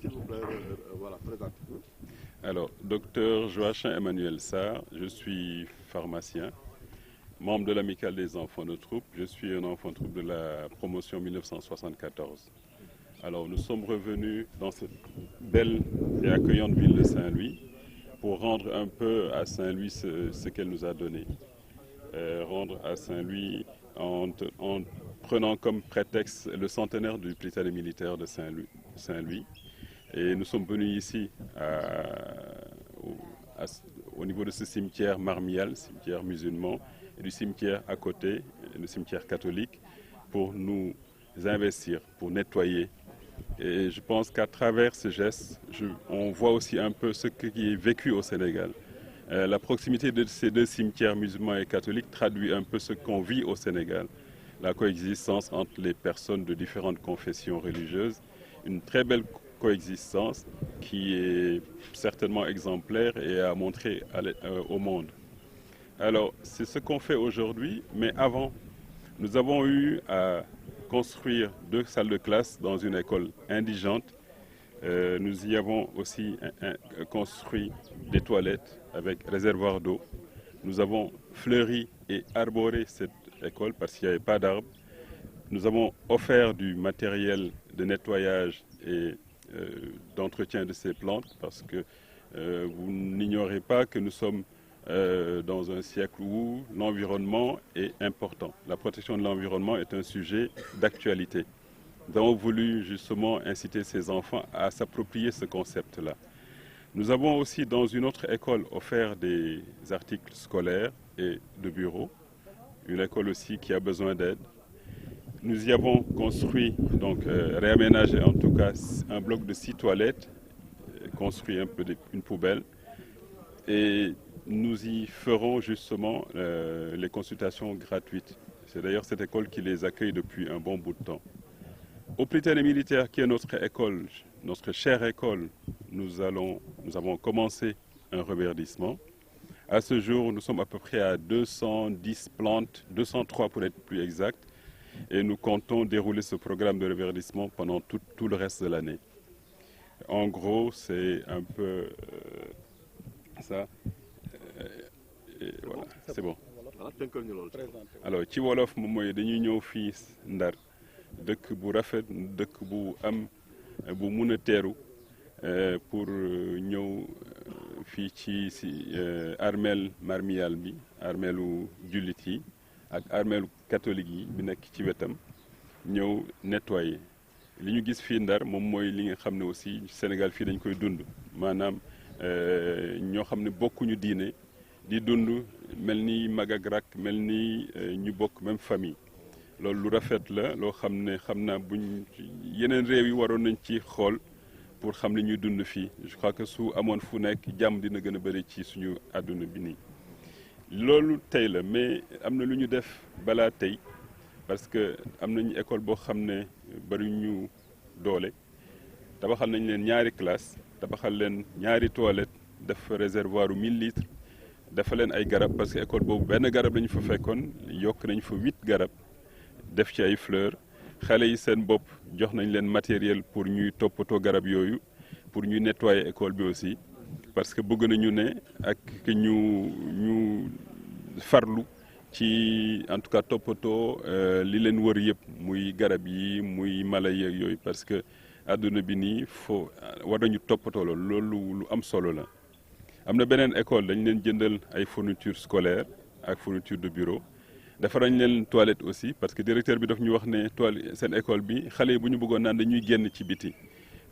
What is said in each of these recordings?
S'il vous plaît, voilà, présentez-vous. Alors, docteur Joachim Emmanuel Sarr, je suis pharmacien, membre de l'Amicale des enfants de troupe. Je suis un enfant de troupe de la promotion 1974. Alors, nous sommes revenus dans cette belle et accueillante ville de Saint-Louis pour rendre un peu à Saint-Louis ce qu'elle nous a donné. Rendre à Saint-Louis en prenant comme prétexte le centenaire du Prytanée militaire de Saint-Louis. Et nous sommes venus ici au niveau de ce cimetière marmial, cimetière musulman, et du cimetière à côté, le cimetière catholique, pour nous investir, pour nettoyer. Et je pense qu'à travers ce geste, on voit aussi un peu ce qui est vécu au Sénégal. La proximité de ces deux cimetières musulmans et catholiques traduit un peu ce qu'on vit au Sénégal. La coexistence entre les personnes de différentes confessions religieuses, une très belle coexistence qui est certainement exemplaire et à montrer au monde. Alors, c'est ce qu'on fait aujourd'hui, mais avant, nous avons eu à construire 2 salles de classe dans une école indigente. Nous y avons aussi construit des toilettes avec réservoir d'eau. Nous avons fleuri et arboré cette école parce qu'il n'y avait pas d'arbres. Nous avons offert du matériel de nettoyage et d'entretien de ces plantes parce que vous n'ignorez pas que nous sommes dans un siècle où l'environnement est important. La protection de l'environnement est un sujet d'actualité. Nous avons voulu justement inciter ces enfants à s'approprier ce concept-là. Nous avons aussi dans une autre école offert des articles scolaires et de bureaux, une école aussi qui a besoin d'aide. Nous y avons construit, donc réaménagé en tout cas, un bloc de 6 toilettes, construit un peu une poubelle. Et nous y ferons justement les consultations gratuites. C'est d'ailleurs cette école qui les accueille depuis un bon bout de temps. Au Prytanée militaire, qui est notre école, notre chère école, nous avons commencé un reverdissement. À ce jour, nous sommes à peu près à 210 plantes, 203 pour être plus exact, et nous comptons dérouler ce programme de reverdissement pendant tout le reste de l'année. En gros, c'est un peu ça. Voilà, c'est bon. Alors ci wolof moom mooy dañuy ñëw fii Ndar dëkk bu rafet dëkk bu am bu mun a teeru pour ñëw fii ci armeel marmiyal bi armeelu jullit yi ak armeelu catholique yi bi nekk ci wetam ñëw nettoyer li ñu gis fii Ndar moom mooy li nga xam ne aussi Sénégal fii dañ koy dund maanaam ñoo xam ne bokkuñu diine di dund mel ni mag ak rak mel ni ñu bokk même famille loolu lu rafet la loo xam ne xam naa buñ yeneen réew yi waroon nañ ci xool pour xam li ñuy dund fii je crois que su amoon fu nekk jàmm dina gën a bëri ci suñu àdduna bi nii. loolu tey la mais am na lu ñu def balaa tey parce que am nañu école boo xam ne bari ñu doole tabaxal nañ leen ñaari classe tabaxal leen ñaari toilette def réservoir 1000 litres dafa leen ay garab parce que école boobu benn garab lañu fa fekkoon yokk nañ fa 8 garab def ci ay fleurs xale yi seen bopp jox nañ leen matériel pour ñuy toppatoo garab yooyu pour ñuy nettoyer école bi aussi parce que bëgg nañu ne ak ñu farlu ci en tout cas toppatoo li leen wër yëpp muy garab yi muy mala yeeg yooyu parce que àdduna bi nii war nañu toppatoo loolu lu am solo la. am na beneen école dañ leen jëndal ay fournitures scolaires ak fourniture de bureau defar nañ leen toilette aussi parce que directeur bi daf ñu wax ne seen école bi xale yi bu ñu bëggoon naan dañuy génn ci biti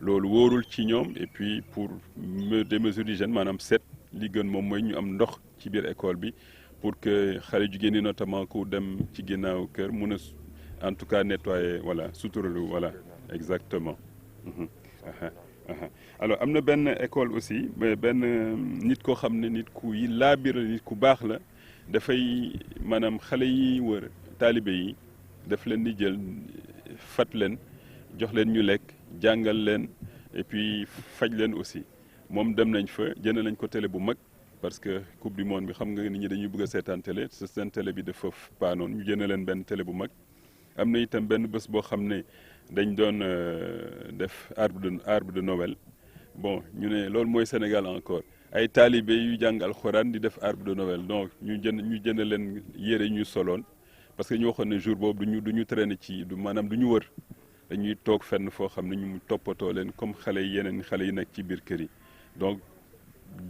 loolu wóorul ci ñoom et puis pour des mesures d'hygiène maanaam set li gën moom mooy ñu am ndox ci biir école bi pour que xale jigéen ñi notamment ku dem ci ginnaaw kër mun a en tout cas nettoyer voilà suturalu voilà exactement. alors am na benn école aussi benn nit koo xam ne nit ku yi laabir nit ku baax la dafay maanaam xale yi wër taalibe yi daf leen di jël fat leen jox leen ñu lekk jàngal leen et puis faj leen aussi moom dem nañ fa jënd nañ ko télé bu mag parce que coupe du monde bi xam nga nit ñi dañuy bëgg a seetaan télé seen télé bi dafa paanoon ñu jënd leen benn télé bu mag am na itam benn bés boo xam ne dañ doon def arbre de Noël bon ñu ne loolu mooy Sénégal encore ay taalibe yu jàng alxuraan di def arbre de Noël donc ñu jënd leen yére ñu soloon parce que ñu waxoon ne jour boobu du ñu traîner ci maanaam du ñu wër dañuy toog fenn foo xam ne ñu toppatoo leen comme xale yi yeneen xale yi nekk ci biir kër yi donc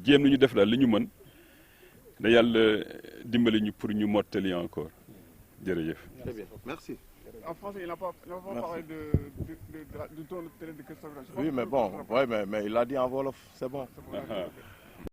jéem nañu def daal li ñu mën da yàlla dimbali ñu pour ñu mottali encore jërëjëf. Très bien, merci. En français, il n'a pas parlé du ton de télé de Christophe. Oui, mais bon, ouais, mais il a dit en Wolof, c'est bon. Ah, ah.